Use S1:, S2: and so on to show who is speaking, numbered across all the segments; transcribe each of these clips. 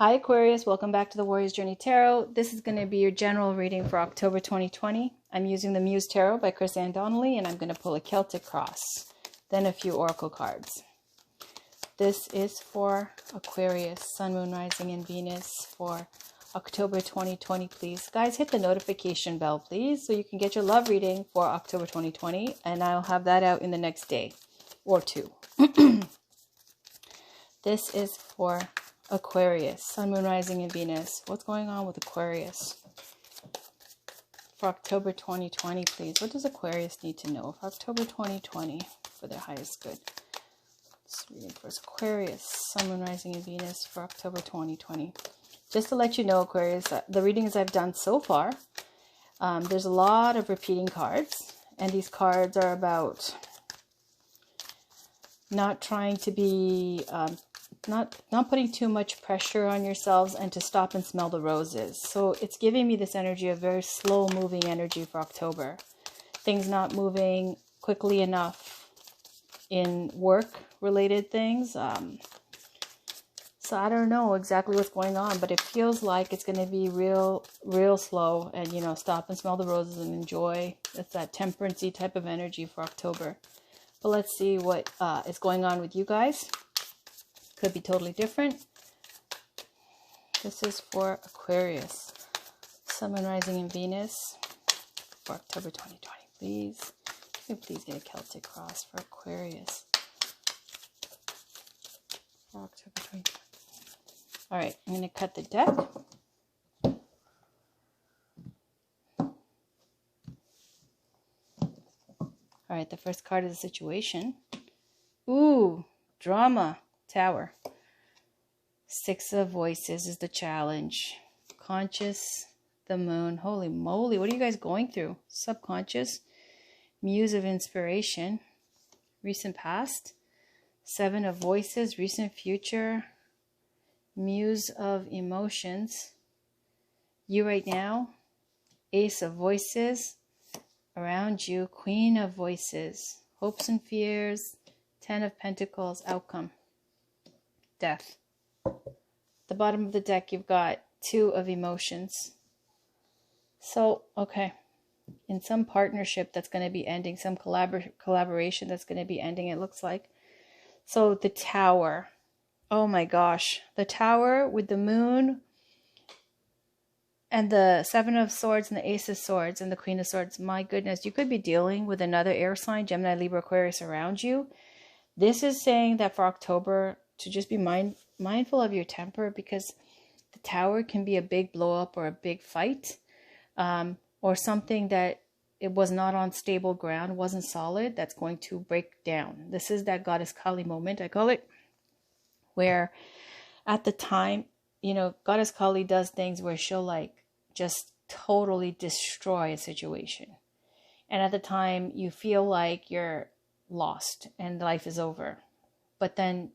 S1: Hi Aquarius, welcome back to the Warrior's Journey Tarot. This is going to be your general reading for October 2020. I'm using the Muse Tarot by Chris Ann Donnelly, and I'm going to pull a Celtic cross, then a few oracle cards. This is for Aquarius, Sun, Moon, Rising, and Venus for October 2020, please. Guys, hit the notification bell, please, so you can get your love reading for October 2020, and I'll have that out in the next day or two. This is for Aquarius, Sun, Moon, Rising, and Venus. What's going on with Aquarius for October 2020, please? What does Aquarius need to know for October 2020 for their highest good? This reading for Aquarius, Sun, Moon, Rising, and Venus for October 2020. Just to let you know, Aquarius, the readings I've done so far, there's a lot of repeating cards, and these cards are about not trying to be not putting too much pressure on yourselves, and to stop and smell the roses. So it's giving me this energy of very slow moving energy for October. Things not moving quickly enough in work related things. So I don't know exactly what's going on, but it feels like it's going to be real slow, and stop and smell the roses and enjoy. It's that temperance-y type of energy for October. But let's see what is going on with you guys. Could be totally different. This is for Aquarius, Sun, Moon, Rising, and Venus for October 2020. Please, can you please get a Celtic cross for Aquarius for October 2020. All right, I'm going to cut the deck. All right, the first card is a situation. Ooh, drama. Tower. Six of Voices is the challenge. Conscious, the Moon. Holy moly, what are you guys going through? Subconscious. Muse of Inspiration. Recent past. Seven of Voices. Recent future. Muse of Emotions. You right now. Ace of Voices. Around you. Queen of Voices. Hopes and fears. Ten of Pentacles. Outcome. Death. The bottom of the deck, you've got Two of Emotions. So, okay. In some partnership that's going to be ending, some collaboration that's going to be ending, it looks like. So, the Tower. Oh my gosh. The Tower with the Moon and the Seven of Swords and the Ace of Swords and the Queen of Swords. My goodness, you could be dealing with another air sign, Gemini, Libra, Aquarius around you. This is saying that for October, to just be mindful of your temper, because the Tower can be a big blow up or a big fight, or something that it was not on stable ground, wasn't solid, that's going to break down. This is that Goddess Kali moment, I call it, where at the time, Goddess Kali does things where she'll just totally destroy a situation. And at the time you feel like you're lost and life is over. But then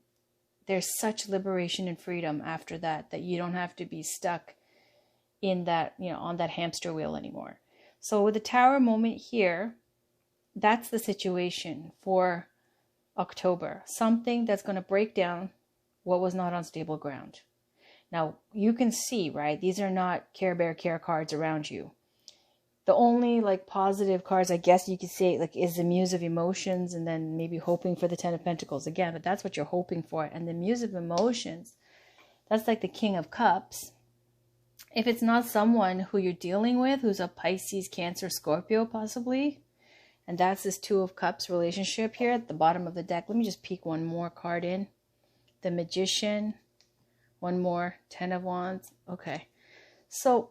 S1: there's such liberation and freedom after that, that you don't have to be stuck in that, on that hamster wheel anymore. So with the Tower moment here, that's the situation for October. Something that's going to break down what was not on stable ground. Now, you can see, right? These are not Care Bear Care cards around you. The only positive cards, I guess you could say, is the Muse of Emotions, and then maybe hoping for the Ten of Pentacles again, but that's what you're hoping for. And the Muse of Emotions, that's like the King of Cups. If it's not someone who you're dealing with, who's a Pisces, Cancer, Scorpio possibly, and that's this Two of Cups relationship here at the bottom of the deck. Let me just peek one more card in. The Magician, one more, Ten of Wands. Okay, so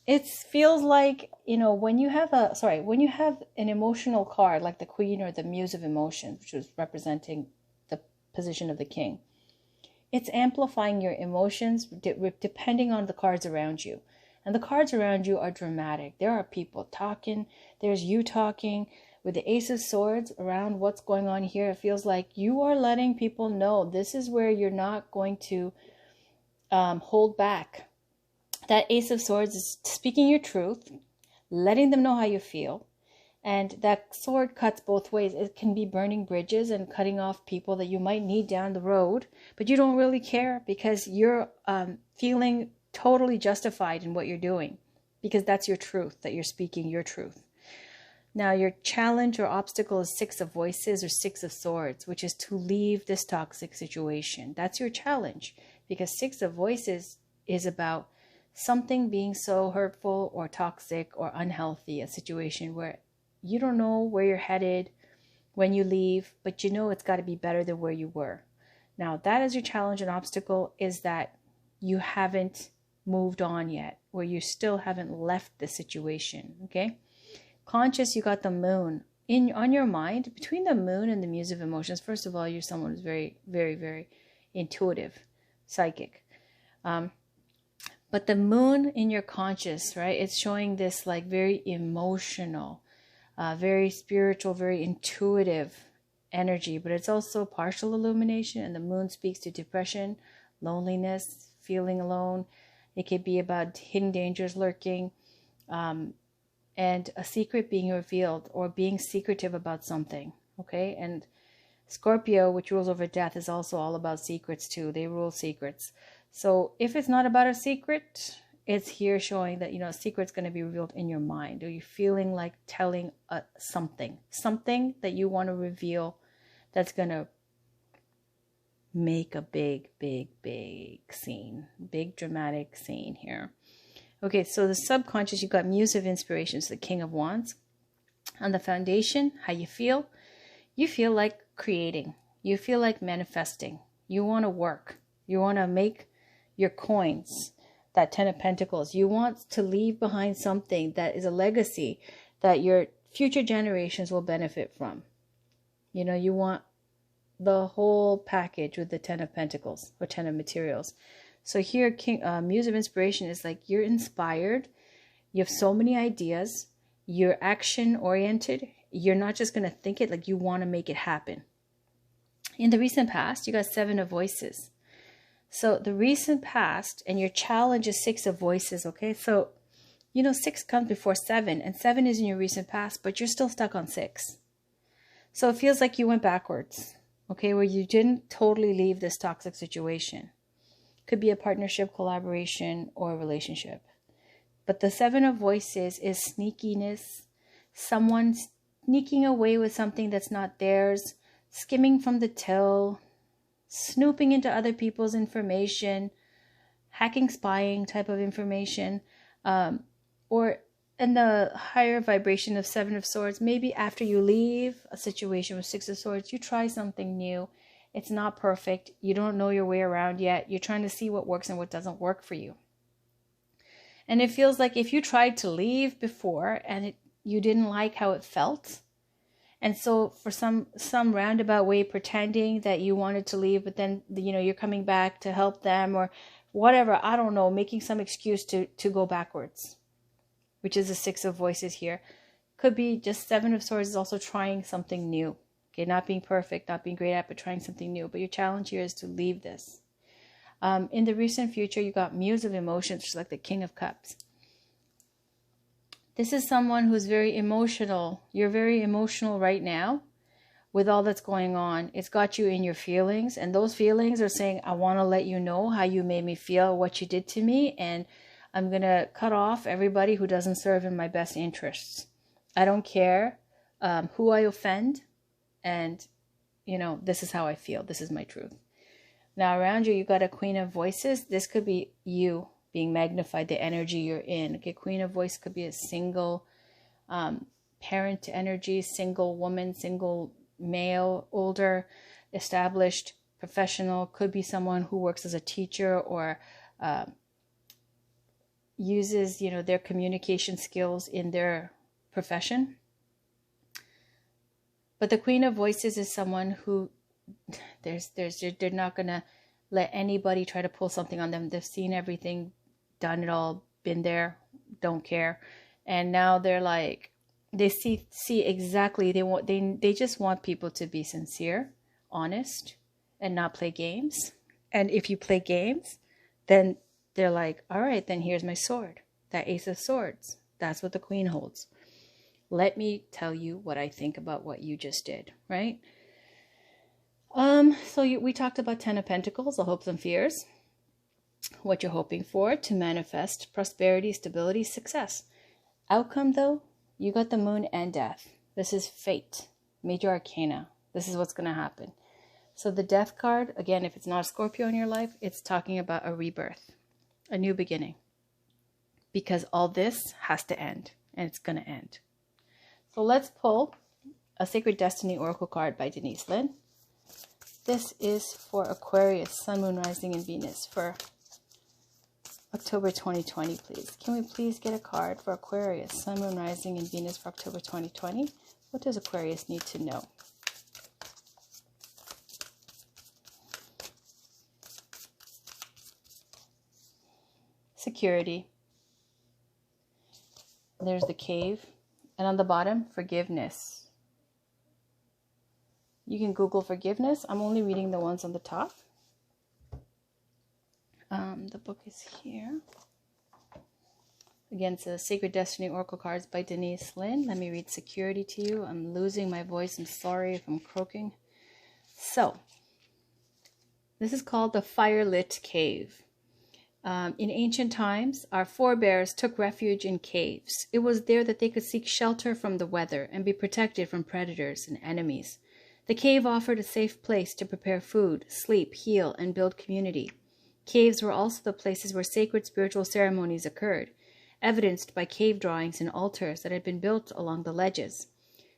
S1: it feels like, when you have an emotional card like the Queen or the Muse of Emotions, which is representing the position of the King, it's amplifying your emotions depending on the cards around you. And the cards around you are dramatic. There are people talking. There's you talking. With the Ace of Swords around what's going on here, it feels like you are letting people know this is where you're not going to hold back. That Ace of Swords is speaking your truth, letting them know how you feel, And that sword cuts both ways. It can be burning bridges and cutting off people that you might need down the road, but you don't really care because you're feeling totally justified in what you're doing, because that's your truth, that you're speaking your truth. Now, your challenge or obstacle is 6 of Voices or 6 of Swords, which is to leave this toxic situation. That's your challenge, because 6 of Voices is about something being so hurtful or toxic or unhealthy, a situation where you don't know where you're headed when you leave, but you know it's got to be better than where you were. Now, that is your challenge and obstacle, is that you haven't moved on yet, or you still haven't left the situation, okay? Conscious, you got the Moon. On your mind, between the Moon and the Muse of Emotions, first of all, you're someone who's very, very, very intuitive, psychic. But the Moon in your conscious, right, it's showing this like very emotional, very spiritual, very intuitive energy, but it's also partial illumination, and the Moon speaks to depression, loneliness, feeling alone. It could be about hidden dangers lurking, and a secret being revealed, or being secretive about something, okay? And Scorpio, which rules over death, is also all about secrets too. They rule secrets. So if it's not about a secret, it's here showing that, a secret's going to be revealed in your mind, or you're feeling like telling something that you want to reveal that's going to make a big, big, big scene, big dramatic scene here. Okay, so the subconscious, you've got Muse of Inspiration, so the King of Wands. On the foundation, how you feel like creating. You feel like manifesting. You want to work. You want to make your coins, that 10 of Pentacles. You want to leave behind something that is a legacy that your future generations will benefit from. You want the whole package with the 10 of Pentacles, or 10 of Materials. So here, Muse of Inspiration is like you're inspired. You have so many ideas. You're action-oriented. You're not just going to think it, like you want to make it happen. In the recent past, you got 7 of Voices. So the recent past, and your challenge is 6 of Voices, okay? So, 6 comes before 7, and 7 is in your recent past, but you're still stuck on 6. So it feels like you went backwards, okay, where you didn't totally leave this toxic situation. Could be a partnership, collaboration, or a relationship. But the 7 of Voices is sneakiness, someone sneaking away with something that's not theirs, skimming from the till, snooping into other people's information, hacking, spying type of information, or in the higher vibration of 7 of Swords, maybe after you leave a situation with 6 of Swords, you try something new. It's not perfect. You don't know your way around yet. You're trying to see what works and what doesn't work for you. And it feels like if you tried to leave before and you didn't like how it felt, and so for some roundabout way pretending that you wanted to leave, but then you're coming back to help them or whatever, I don't know, making some excuse to go backwards, which is the 6 of Voices here. Could be just 7 of Swords is also trying something new. Okay, not being perfect, not being great at, but trying something new. But your challenge here is to leave this. In the recent future, you got Muse of Emotions, which is like the King of Cups. This is someone who's very emotional. You're very emotional right now with all that's going on. It's got you in your feelings, and those feelings are saying, I want to let you know how you made me feel, what you did to me, and I'm going to cut off everybody who doesn't serve in my best interests. I don't care who I offend. And, this is how I feel. This is my truth. Now, around you, you got a Queen of Voices. This could be you being magnified, the energy you're in. Okay, Queen of Voice could be a single parent energy, single woman, single male, older, established, professional. Could be someone who works as a teacher or uses, their communication skills in their profession. But the Queen of Voices is someone who they're not going to let anybody try to pull something on them. They've seen everything, done it all, been there, don't care. And now they're like, they see exactly, they just want people to be sincere, honest, and not play games. And if you play games, then they're like, all right, then here's my sword, that Ace of Swords. That's what the Queen holds. Let me tell you what I think about what you just did, right? We talked about 10 of Pentacles, the hopes and fears. What you're hoping for to manifest prosperity, stability, success. Outcome, though, you got the Moon and Death. This is fate, major arcana. This is what's going to happen. So the Death card, again, if it's not a Scorpio in your life, it's talking about a rebirth, a new beginning. Because all this has to end, and it's going to end. So let's pull a Sacred Destiny Oracle card by Denise Linn. This is for Aquarius, Sun, Moon, Rising, and Venus for October 2020, please. Can we please get a card for Aquarius, Sun, Moon, Rising, and Venus for October 2020? What does Aquarius need to know? Security. There's the cave. And on the bottom, forgiveness. You can Google forgiveness. I'm only reading the ones on the top. The book is here. Again, it's the Sacred Destiny Oracle cards by Denise Linn. Let me read security to you. I'm losing my voice. I'm sorry if I'm croaking. So, this is called the Firelit Cave. In ancient times, our forebears took refuge in caves. It was there that they could seek shelter from the weather and be protected from predators and enemies. The cave offered a safe place to prepare food, sleep, heal, and build community. Caves were also the places where sacred spiritual ceremonies occurred, evidenced by cave drawings and altars that had been built along the ledges.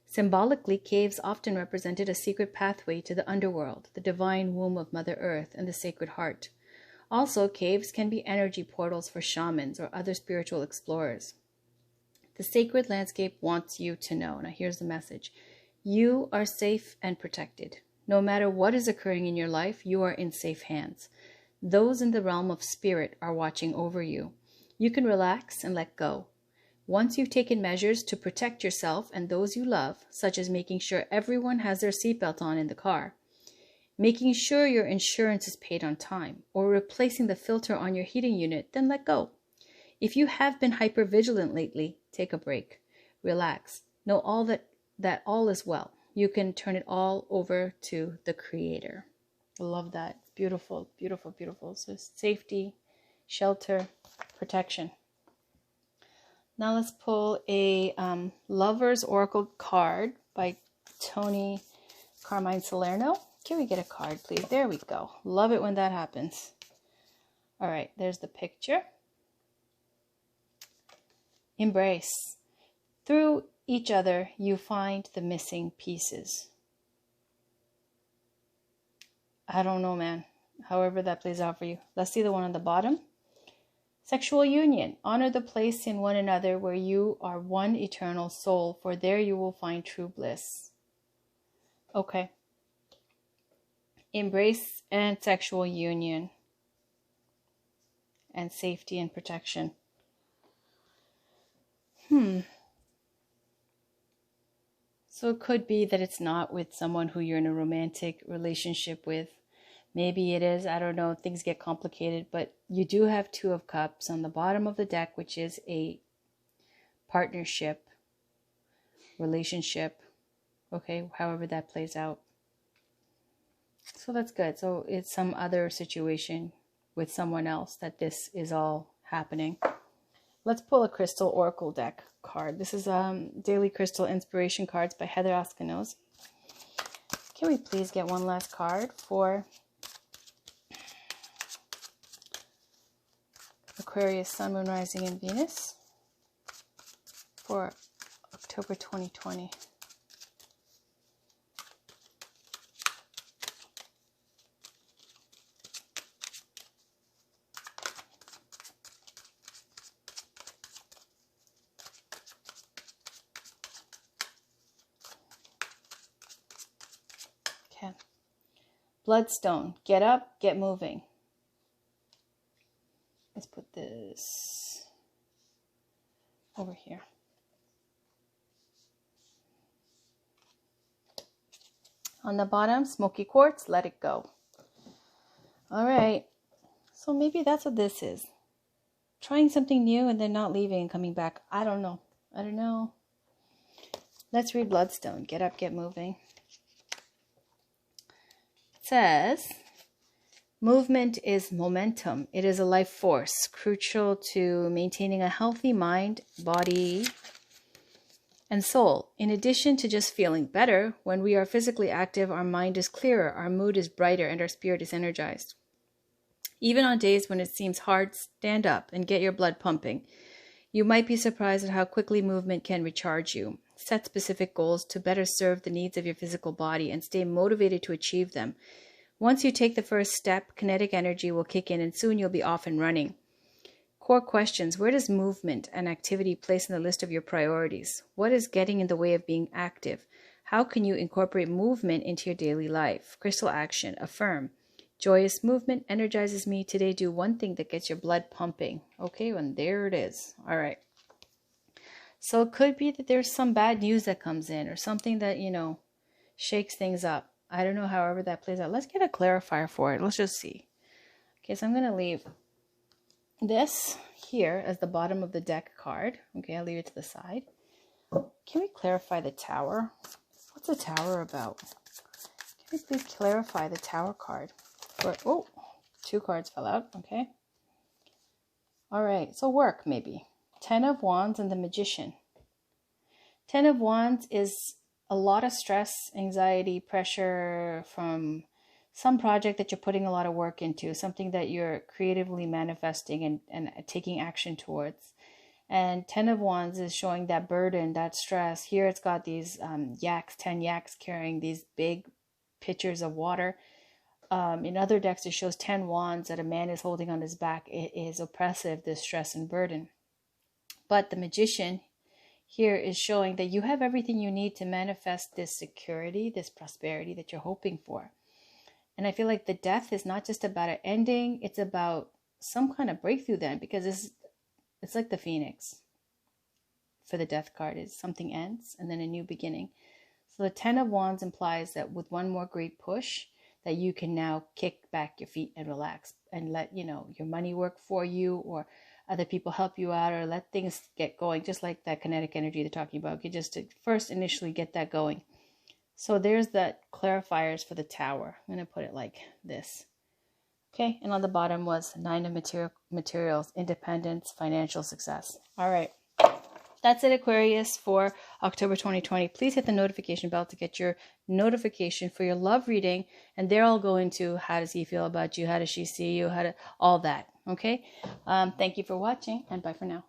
S1: Symbolically, caves often represented a secret pathway to the underworld, the divine womb of Mother Earth, and the Sacred Heart. Also, caves can be energy portals for shamans or other spiritual explorers. The sacred landscape wants you to know. Now, here's the message. You are safe and protected. No matter what is occurring in your life, you are in safe hands. Those in the realm of spirit are watching over you. You can relax and let go. Once you've taken measures to protect yourself and those you love, such as making sure everyone has their seatbelt on in the car, making sure your insurance is paid on time, or replacing the filter on your heating unit, then let go. If you have been hypervigilant lately, take a break. Relax. Know that all is well. You can turn it all over to the Creator. I love that. It's beautiful, beautiful, beautiful. So safety, shelter, protection. Now let's pull a Lover's Oracle card by Tony Carmine Salerno. Can we get a card, please? There we go. Love it when that happens. All right, there's the picture. Embrace. Through each other, you find the missing pieces. I don't know, man. However that plays out for you. Let's see the one on the bottom. Sexual union. Honor the place in one another where you are one eternal soul, for there you will find true bliss. Okay. Embrace and sexual union. And safety and protection. So it could be that it's not with someone who you're in a romantic relationship with. Maybe it is. I don't know. Things get complicated. But you do have Two of Cups on the bottom of the deck, which is a partnership, relationship. Okay, however that plays out. So that's good. So it's some other situation with someone else that this is all happening. Let's pull a Crystal Oracle deck card. This is Daily Crystal Inspiration Cards by Heather Askinoz. Can we please get one last card for Aquarius, Sun, Moon, Rising, and Venus for October 2020? Bloodstone. Get up, get moving. Let's put this over here. On the bottom, smoky quartz, let it go. All right. So maybe that's what this is. Trying something new and then not leaving and coming back. I don't know. Let's read Bloodstone. Get up, get moving. It says, movement is momentum. It is a life force, crucial to maintaining a healthy mind, body, and soul. In addition to just feeling better, when we are physically active, our mind is clearer, our mood is brighter, and our spirit is energized. Even on days when it seems hard, stand up and get your blood pumping. You might be surprised at how quickly movement can recharge you. Set specific goals to better serve the needs of your physical body and stay motivated to achieve them. Once you take the first step, kinetic energy will kick in and soon you'll be off and running. Core questions. Where does movement and activity place in the list of your priorities? What is getting in the way of being active? How can you incorporate movement into your daily life? Crystal action. Affirm. Joyous movement energizes me. Today, do one thing that gets your blood pumping. Okay, and there it is. All right. So it could be that there's some bad news that comes in or something that, shakes things up. I don't know, however that plays out. Let's get a clarifier for it. Let's just see. Okay, so I'm going to leave this here as the bottom of the deck card. Okay, I'll leave it to the side. Can we clarify the Tower? What's the Tower about? Can we please clarify the Tower card? Oh, 2 cards fell out. Okay. All right, so work maybe. 10 of Wands and the Magician. 10 of Wands is a lot of stress, anxiety, pressure from some project that you're putting a lot of work into, something that you're creatively manifesting and taking action towards. And 10 of Wands is showing that burden, that stress. Here it's got these 10 yaks carrying these big pitchers of water. In other decks, it shows 10 wands that a man is holding on his back. It is oppressive, this stress and burden. But the Magician here is showing that you have everything you need to manifest this security, this prosperity that you're hoping for. And I feel like the Death is not just about an ending. It's about some kind of breakthrough then, because it's like the Phoenix for the Death card is something ends and then a new beginning. So the 10 of Wands implies that with one more great push, that you can now kick back your feet and relax and let, your money work for you, or other people help you out, or let things get going, just like that kinetic energy they're talking about. Okay, just to first initially get that going. So there's the clarifiers for the Tower. I'm going to put it like this. Okay, and on the bottom was 9 of materials, independence, financial success. All right. That's it, Aquarius, for October 2020. Please hit the notification bell to get your notification for your love reading. And they're all going to how does he feel about you? How does she see you? All that. Okay. Thank you for watching, and bye for now.